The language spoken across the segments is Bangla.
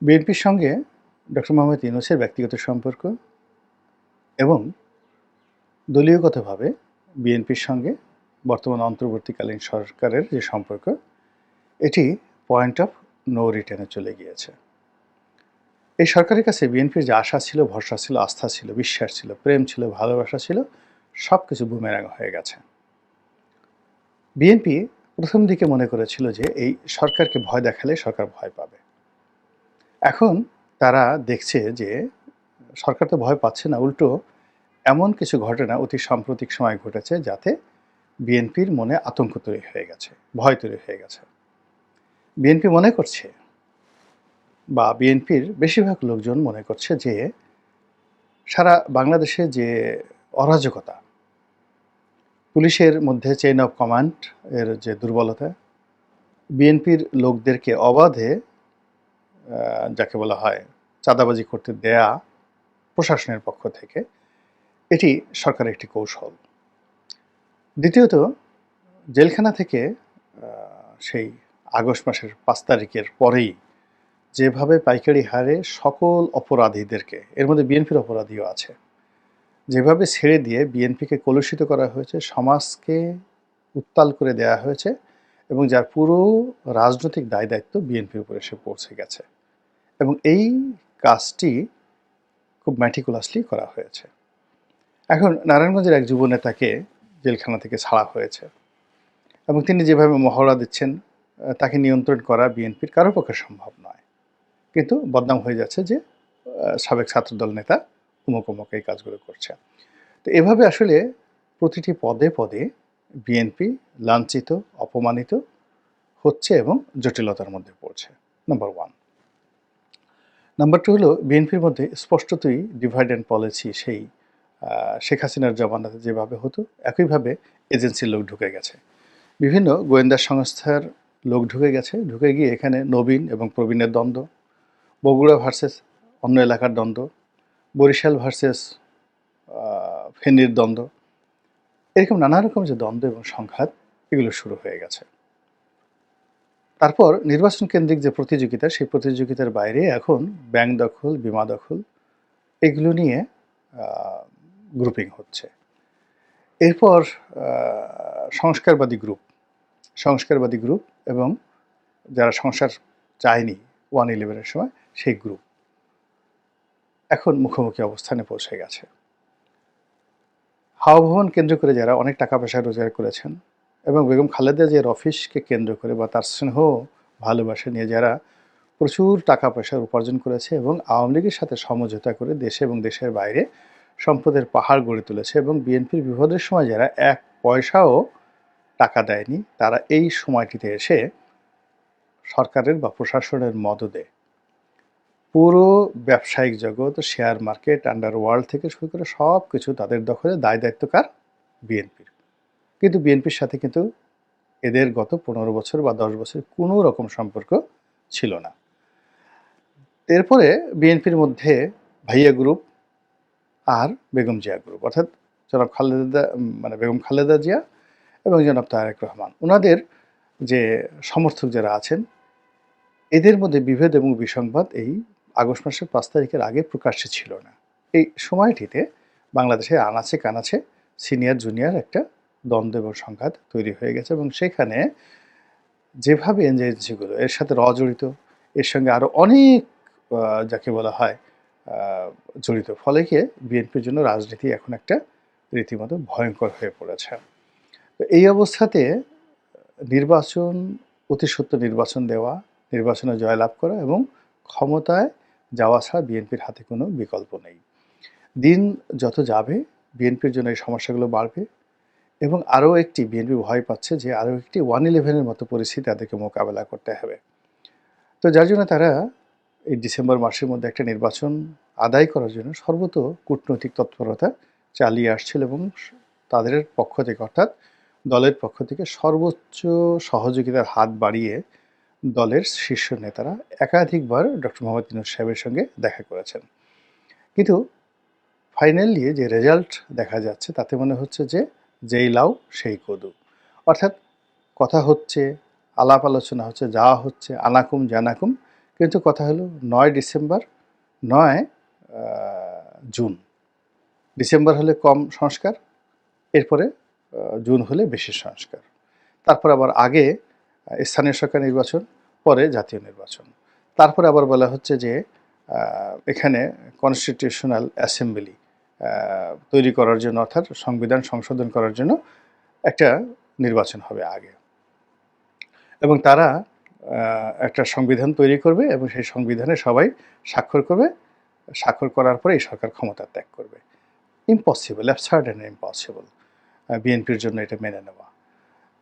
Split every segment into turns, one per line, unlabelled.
বিএনপির সঙ্গে ডক্টর মোহাম্মদ ইউনূসের ব্যক্তিগত সম্পর্ক এবং দলীয়গতভাবে বিএনপির সঙ্গে বর্তমান অন্তর্বর্তীকালীন সরকারের যে সম্পর্ক, এটি পয়েন্ট অফ নো রিটার্নে চলে গিয়েছে। এই সরকারের কাছে বিএনপির যে আশা ছিল, ভরসা ছিল, আস্থা ছিল, বিশ্বাস ছিল, প্রেম ছিল, ভালোবাসা ছিল, সব কিছু বুমেরাং হয়ে গেছে। বিএনপি প্রথম দিকে মনে করেছিল যে এই সরকারকে ভয় দেখালে সরকার ভয় পাবে। এখন তারা দেখছে যে সরকার তো ভয় পাচ্ছে না, উল্টো এমন কিছু ঘটনা অতি সাম্প্রতিক সময় ঘটেছে যাতে বিএনপির মনে আতঙ্ক তৈরি হয়ে গেছে, ভয় তৈরি হয়ে গেছে। বিএনপি মনে করছে, বা বিএনপির বেশিরভাগ লোকজন মনে করছে যে সারা বাংলাদেশে যে অরাজকতা, পুলিশের মধ্যে চেইন অফ কমান্ড এর যে দুর্বলতা, বিএনপির লোকদেরকে অবাধে যাকে বলা হয় চাঁদাবাজি করতে দেয়া প্রশাসনের পক্ষ থেকে, এটি সরকারের একটি কৌশল। দ্বিতীয়ত, জেলখানা থেকে সেই আগস্ট মাসের 5 তারিখের পরেই যেভাবে পাইকারি হারে সকল অপরাধীদেরকে, এর মধ্যে বিএনপির অপরাধীও আছে, যেভাবে ছেড়ে দিয়ে বিএনপিকে কলুষিত করা হয়েছে, সমাজকে উত্তাল করে দেয়া হয়েছে, এবং যার পুরো রাজনৈতিক দায় দায়িত্ব বিএনপির উপরে এসে পৌঁছে গেছে, এবং এই কাজটি খুব ম্যাটিকুলাসলি করা হয়েছে। এখন নারায়ণগঞ্জের এক যুব নেতাকে জেলখানা থেকে ছাড়া হয়েছে, এবং তিনি যেভাবে মহড়া দিচ্ছেন, তাকে নিয়ন্ত্রণ করা বিএনপির কারো পক্ষে সম্ভব নয়। কিন্তু বদনাম হয়ে যাচ্ছে যে সাবেক ছাত্রদল নেতা অমুক অমুক এই কাজগুলো করছে। তো এভাবে আসলে প্রতিটি পদে পদে বিএনপি লাঞ্ছিত, অপমানিত হচ্ছে এবং জটিলতার মধ্যে পড়ছে। নাম্বার 1। নাম্বার 2 হলো বিএনপির মধ্যে স্পষ্টতই ডিভাইড অ্যান্ড পলিসি সেই শেখ হাসিনার জমানাতে যেভাবে হতো, একইভাবে এজেন্সির লোক ঢুকে গেছে, বিভিন্ন গোয়েন্দা সংস্থার লোক ঢুকে গেছে, ঢুকে গিয়ে এখানে নবীন এবং প্রবীণের দ্বন্দ্ব, বগুড়া ভার্সেস অন্য এলাকার দ্বন্দ্ব, বরিশাল ভার্সেস ফেনীর দ্বন্দ্ব, এরকম নানা রকম যে দ্বন্দ্ব এবং সংঘাত, এগুলো শুরু হয়ে গেছে। তারপর নির্বাচন কেন্দ্রিক যে প্রতিযোগিতা, সেই প্রতিযোগিতার বাইরে এখন ব্যাংক দখল, বিমা দখল, এগুলো নিয়ে গ্রুপিং হচ্ছে। এরপর সংস্কারবাদী গ্রুপ এবং যারা সংস্কার চায়নি 1/11-এর সময়, সেই গ্রুপ এখন মুখোমুখি অবস্থানে পৌঁছে গেছে। হাওয়া ভবন কেন্দ্র করে যারা অনেক টাকা পয়সা রোজগার করেছেন, এবং বেগম খালেদা জিয়ার অফিসকে কেন্দ্র করে বা তার স্নেহ ভালোবাসা নিয়ে যারা প্রচুর টাকা পয়সার উপার্জন করেছে, এবং আওয়ামী লীগের সাথে সমঝোতা করে দেশে এবং দেশের বাইরে সম্পদের পাহাড় গড়ে তুলেছে, এবং বিএনপির বিপদের সময় যারা এক পয়সাও টাকা দেয়নি, তারা এই সময়টিতে এসে সরকারের বা প্রশাসনের মদদে পুরো ব্যবসায়িক জগৎ, শেয়ার মার্কেট, আন্ডারওয়ার্ল্ড থেকে শুরু করে সব কিছু তাদের দখলে, দায় দায়িত্ব কার? বিএনপির। কিন্তু বিএনপির সাথে কিন্তু এদের গত 15 বছর বা 10 বছর কোনো রকম সম্পর্ক ছিল না। এরপরে বিএনপির মধ্যে ভাইয়া গ্রুপ আর বেগম জিয়া গ্রুপ, অর্থাৎ জনাব খালেদা বেগম খালেদা জিয়া এবং জনাব তারেক রহমান, ওনাদের যে সমর্থক যারা আছেন, এদের মধ্যে বিভেদ এবং বিসংবাদ এই আগস্ট মাসের 5 তারিখের আগে প্রকাশ্যে ছিল না। এই সময়টিতে বাংলাদেশে আনাচে কানাচে সিনিয়র জুনিয়র একটা দ্বন্দ্ব এবং সংঘাত তৈরি হয়ে গেছে, এবং সেখানে যেভাবে এজেন্সিগুলো এর সাথে জড়িত, এর সঙ্গে আরও অনেক যাকে বলা হয় জড়িত, ফলে গিয়ে বিএনপির জন্য রাজনীতি এখন একটা রীতিমতো ভয়ঙ্কর হয়ে পড়েছে। তো এই অবস্থাতে নির্বাচন, অতি সত্ত্বর নির্বাচন দেওয়া, নির্বাচনে জয়লাভ করা এবং ক্ষমতায় যাওয়া ছাড়া বিএনপির হাতে কোনো বিকল্প নেই। দিন যত যাবে বিএনপির জন্য এই সমস্যাগুলো বাড়বে, এবং আরও একটি বিএনপি ভয় পাচ্ছে যে আরও একটি 1/11-এর মতো পরিস্থিতি তাদেরকে মোকাবেলা করতে হবে। তো যার জন্য তারা এই ডিসেম্বর মাসের মধ্যে একটা নির্বাচন আদায় করার জন্য সর্বত কূটনৈতিক তৎপরতা চালিয়ে আসছিল, এবং তাদের পক্ষ থেকে, অর্থাৎ দলের পক্ষ থেকে সর্বোচ্চ সহযোগিতার হাত বাড়িয়ে দলের শীর্ষ নেতারা একাধিকবার ডক্টর মোহাম্মদ ইউনূস সাহেবের সঙ্গে দেখা করেছেন। কিন্তু ফাইনালি যে রেজাল্ট দেখা যাচ্ছে, তাতে মনে হচ্ছে যে যেই লাউ সেই কদু, অর্থাৎ কথা হচ্ছে, আলাপ আলোচনা হচ্ছে, যাওয়া হচ্ছে, আনাকুম জানাকুম, কিন্তু কথা হলো ৯ ডিসেম্বর, ৯ জুন। ডিসেম্বর হলে কম সংস্কার, এরপরে জুন হলে বেশি সংস্কার। তারপর আবার আগে স্থানীয় সরকার নির্বাচন, পরে জাতীয় নির্বাচন। তারপরে আবার বলা হচ্ছে যে এখানে কনস্টিটিউশনাল অ্যাসেম্বলি তৈরি করার জন্য, অর্থাৎ সংবিধান সংশোধন করার জন্য একটা নির্বাচন হবে আগে, এবং তারা একটা সংবিধান তৈরি করবে এবং সেই সংবিধানে সবাই স্বাক্ষর করবে। স্বাক্ষর করার পরে এই সরকার ক্ষমতা ত্যাগ করবে। ইম্পসিবল, অ্যাবসার্ড অ্যান্ড ইম্পসিবল বিএনপির জন্য এটা মেনে নেওয়া।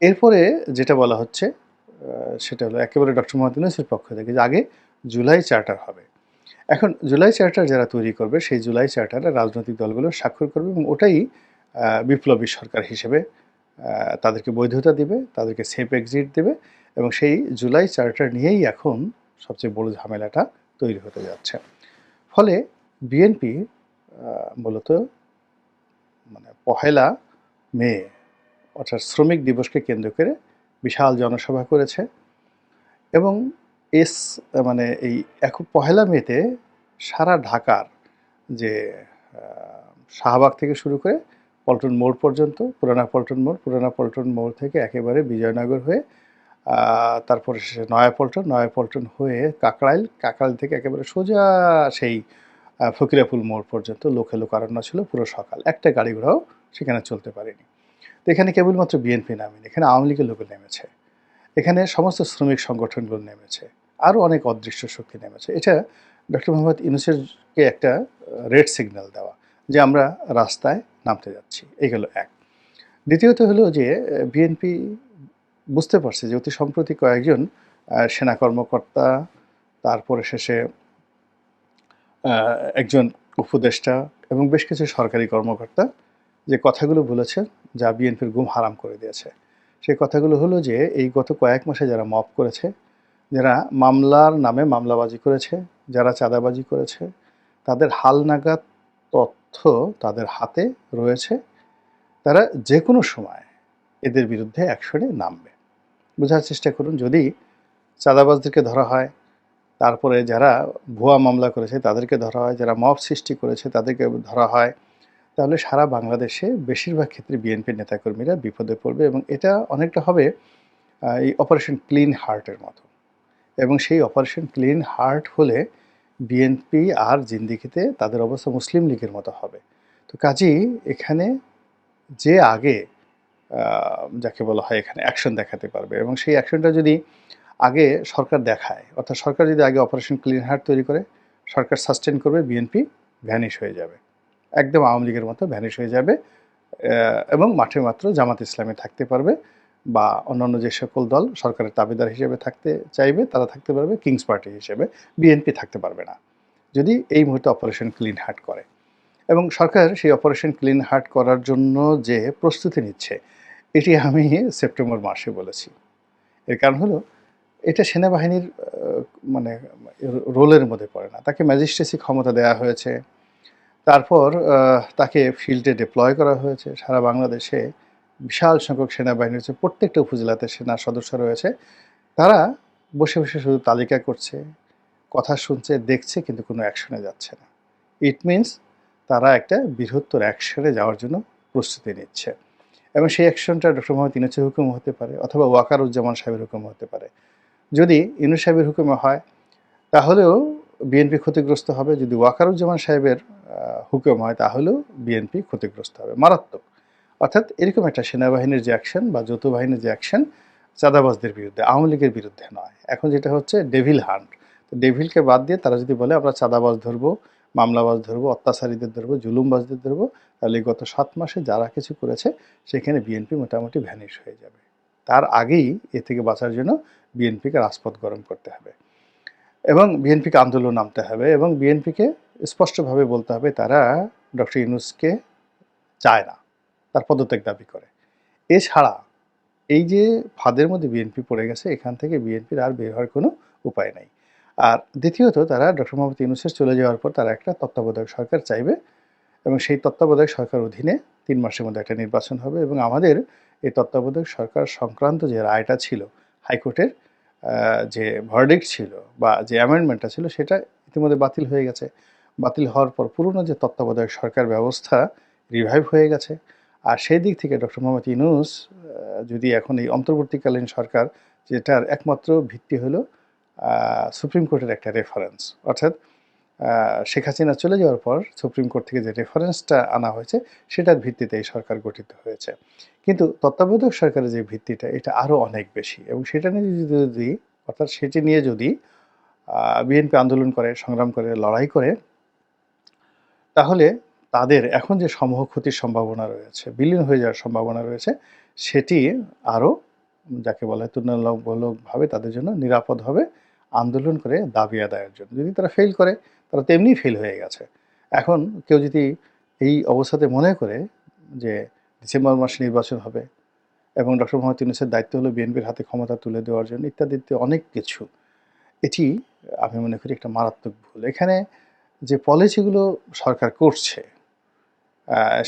এরপরে যেটা বলা হচ্ছে সেটা হলো একেবারে ডক্টর মোহাম্মদ ইউনূসের পক্ষ থেকে যে আগে জুলাই চার্টার হবে। এখন জুলাই চার্টার যারা তৈরি করবে সেই জুলাই চার্টারে রাজনৈতিক দলগুলো স্বাক্ষর করবে এবং ওটাই বিপ্লবী সরকার হিসেবে তাদেরকে বৈধতা দিবে, তাদেরকে সেফ এক্সিট দেবে, এবং সেই জুলাই চার্টার নিয়েই এখন সবচেয়ে বড় ঝামেলাটা তৈরি হতে যাচ্ছে। ফলে বিএনপি মূলত মানে ১লা মে অর্থাৎ শ্রমিক দিবসকে কেন্দ্র করে বিশাল জনসভা করেছে, এবং মানে এই ১লা মেতে সারা ঢাকার যে শাহবাগ থেকে শুরু করে পল্টন মোড় পর্যন্ত, পুরানা পল্টন মোড় থেকে একেবারে বিজয়নগর হয়ে তারপরে নয়াপল্টন হয়ে কাকরাইল থেকে একেবারে সোজা সেই ফকিরাপুল মোড় পর্যন্ত লোকে লোকারণ্য ছিল পুরো সকাল। একটা গাড়ি ঘোড়াও সেখানে চলতে পারেনি। তো এখানে কেবলমাত্র বিএনপি নামেনি, এখানে আওয়ামী লীগের লোক নেমেছে, এখানে সমস্ত শ্রমিক সংগঠনগুলো নেমেছে, আরও অনেক অদৃশ্য শক্তি নেমেছে। এটা ডক্টর মোহাম্মদ ইউনূসেরকে একটা রেড সিগন্যাল দেওয়া যে আমরা রাস্তায় নামতে যাচ্ছি। এই হলো এক। দ্বিতীয়ত হলো যে বিএনপি বুঝতে পারছে যে অতি সম্প্রতি কয়েকজন সেনা কর্মকর্তা, তারপরে শেষে একজন উপদেষ্টা এবং বেশ কিছু সরকারি কর্মকর্তা যে কথাগুলো বলেছে যা বিএনপির ঘুম হারাম করে দিয়েছে। সেই কথাগুলো হলো যে এই গত কয়েক মাসে যারা মব করেছে, যারা মামলার নামে মামলাবাজি করেছে, যারা চাঁদাবাজি করেছে, তাদের হালনাগাদ তথ্য তাদের হাতে রয়েছে। তারা যে কোনো সময় এদের বিরুদ্ধে অ্যাকশনে নামবে। বোঝার চেষ্টা করুন, যদি চাঁদাবাজদেরকে ধরা হয়, তারপরে যারা ভুয়া মামলা করেছে তাদেরকে ধরা হয়, যারা মব সৃষ্টি করেছে তাদেরকে ধরা হয়, তাহলে সারা বাংলাদেশে বেশিরভাগ ক্ষেত্রে বিএনপির নেতাকর্মীরা বিপদে পড়বে, এবং এটা অনেকটা হবে এই অপারেশন ক্লিন হার্টের মতো। এবং সেই অপারেশন ক্লিন হার্ট হলে বিএনপি আর জিন্দিগিতে তাদের অবস্থা মুসলিম লীগের মতো হবে। তো কাজেই এখানে যে আগে যাকে বলা হয় এখানে অ্যাকশন দেখাতে পারবে, এবং সেই অ্যাকশনটা যদি আগে সরকার দেখায়, অর্থাৎ সরকার যদি আগে অপারেশন ক্লিন হার্ট তৈরি করে, সরকার সাস্টেন করবে, বিএনপি ভ্যানিশ হয়ে যাবে, একদম আওয়ামী লীগের মতো ভ্যানিশ হয়ে যাবে, এবং মাঠে মাত্র জামাত ইসলামী থাকতে পারবে, বা অন্যান্য যে সকল দল সরকারের দাবিদার হিসেবে থাকতে চাইবে তারা থাকতে পারবে, কিংস পার্টি হিসেবে। বিএনপি থাকতে পারবে না যদি এই মুহূর্তে অপারেশন ক্লিন হার্ট করে। এবং সরকার সেই অপারেশন ক্লিন হার্ট করার জন্য যে প্রস্তুতি নিচ্ছে, এটি আমি সেপ্টেম্বর মাসে বলেছি। এর কারণ হলো এটা সেনাবাহিনীর মানে রোলের মধ্যে পড়ে না। তাকে ম্যাজিস্ট্রেসি ক্ষমতা দেওয়া হয়েছে, তারপর তাকে ফিল্ডে ডিপ্লয় করা হয়েছে। সারা বাংলাদেশে বিশাল সংখ্যক সেনাবাহিনী রয়েছে, প্রত্যেকটা উপজেলাতে সেনা সদস্য রয়েছে। তারা বসে বসে শুধু তালিকা করছে, কথা শুনছে, দেখছে, কিন্তু কোনো অ্যাকশনে যাচ্ছে না। ইট মিনস তারা একটা বৃহত্তর অ্যাকশনে যাওয়ার জন্য প্রস্তুতি নিচ্ছে, এবং সেই অ্যাকশনটা ডক্টর মোহাম্মদ ইউনূসের হুকুম হতে পারে, অথবা ওয়াকারুজ্জামান সাহেবের হুকুম হতে পারে। যদি ইউনূস সাহেবের হুকুমে হয় তাহলেও বিএনপি ক্ষতিগ্রস্ত হবে, যদি ওয়াকারুজ্জামান সাহেবের হুকুম হয় তাহলেও বিএনপি ক্ষতিগ্রস্ত হবে মারাত্মক। অর্থাৎ এরকম একটা সেনাবাহিনীর যে অ্যাকশন বা যৌথ বাহিনীর যে অ্যাকশন চাঁদাবাজদের বিরুদ্ধে, আওয়ামী লীগের বিরুদ্ধে নয়। এখন যেটা হচ্ছে ডেভিল হান্ট। তো ডেভিলকে বাদ দিয়ে তারা যদি বলে আমরা চাঁদাবাজ ধরবো, মামলাবাজ ধরবো, অত্যাচারীদের ধরবো, জুলুমবাজদের ধরবো, তাহলে গত 7 মাসে যারা কিছু করেছে সেখানে বিএনপি মোটামুটি ভ্যানিশ হয়ে যাবে। তার আগেই এ থেকে বাঁচার জন্য বিএনপিকে রাজপথ গরম করতে হবে, এবং বিএনপিকে আন্দোলন নামতে হবে, এবং বিএনপিকে স্পষ্টভাবে বলতে হবে তারা ডক্টর ইউনূসকে চায় না, তার পদত্যাগ দাবি করে। এছাড়া এই যে ফাঁদের মধ্যে বিএনপি পড়ে গেছে, এখান থেকে বিএনপির আর বের হওয়ার কোনো উপায় নাই। আর দ্বিতীয়ত তারা ডক্টর মোহাম্মদ ইউনূসের চলে যাওয়ার পর তারা একটা তত্ত্বাবধায়ক সরকার চাইবে, এবং সেই তত্ত্বাবধায়ক সরকার অধীনে 3 মাসের মধ্যে একটা নির্বাচন হবে। এবং আমাদের এই তত্ত্বাবধায়ক সরকার সংক্রান্ত যে রায়টা ছিল হাইকোর্টের, যে ভার্ডিক্ট ছিল বা যে অ্যামেন্ডমেন্টটা ছিল সেটা ইতিমধ্যে বাতিল হয়ে গেছে। বাতিল হওয়ার পর পুরনো যে তত্ত্বাবধায়ক সরকার ব্যবস্থা রিভাইভ হয়ে গেছে। আর সেই দিক থেকে ডক্টর মোহাম্মদ ইউনূস যদি এখন এই অন্তর্বর্তীকালীন সরকার যেটার একমাত্র ভিত্তি হলো সুপ্রিম কোর্টের একটা রেফারেন্স। অর্থাৎ শেখ হাসিনা চলে যাওয়ার পর সুপ্রিম কোর্ট থেকে যে রেফারেন্সটা আনা হয়েছে সেটার ভিত্তিতে এই সরকার গঠিত হয়েছে। কিন্তু তত্ত্বাবধায়ক সরকারের যে ভিত্তিটা এটা আরও অনেক বেশি এবং সেটা নিয়ে যদি অর্থাৎ সেটি নিয়ে যদি বিএনপি আন্দোলন করে, সংগ্রাম করে, লড়াই করে তাহলে তাদের এখন যে সমূহ ক্ষতির সম্ভাবনা রয়েছে, বিলীন হয়ে যাওয়ার সম্ভাবনা রয়েছে সেটি আরও যাকে বলা হয় তুলনামূলকভাবে তাদের জন্য নিরাপদ হবে আন্দোলন করে দাবি আদায়ের জন্য। যদি তারা ফেইল করে তারা তো এমনিই ফেল হয়ে গেছে। এখন কেউ যদি এই অবস্থাতে মনে করে যে ডিসেম্বর মাসে নির্বাচন হবে এবং ডক্টর মোহাম্মদ ইউনূসের দায়িত্ব হলো বিএনপির হাতে ক্ষমতা তুলে দেওয়ার জন্য ইত্যাদি ইত্যাদি অনেক কিছু। এটি আমি মনে করি একটা মারাত্মক ভুল। এখানে যে পলিসিগুলো সরকার করছে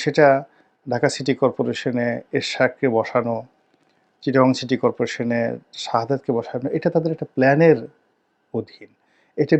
সেটা ঢাকা সিটি কর্পোরেশনে এরশাদকে বসানো, চিটাগং সিটি কর্পোরেশনে শাহাদাতকে বসানো এটা তাদের একটা প্ল্যানের অধীন। এটা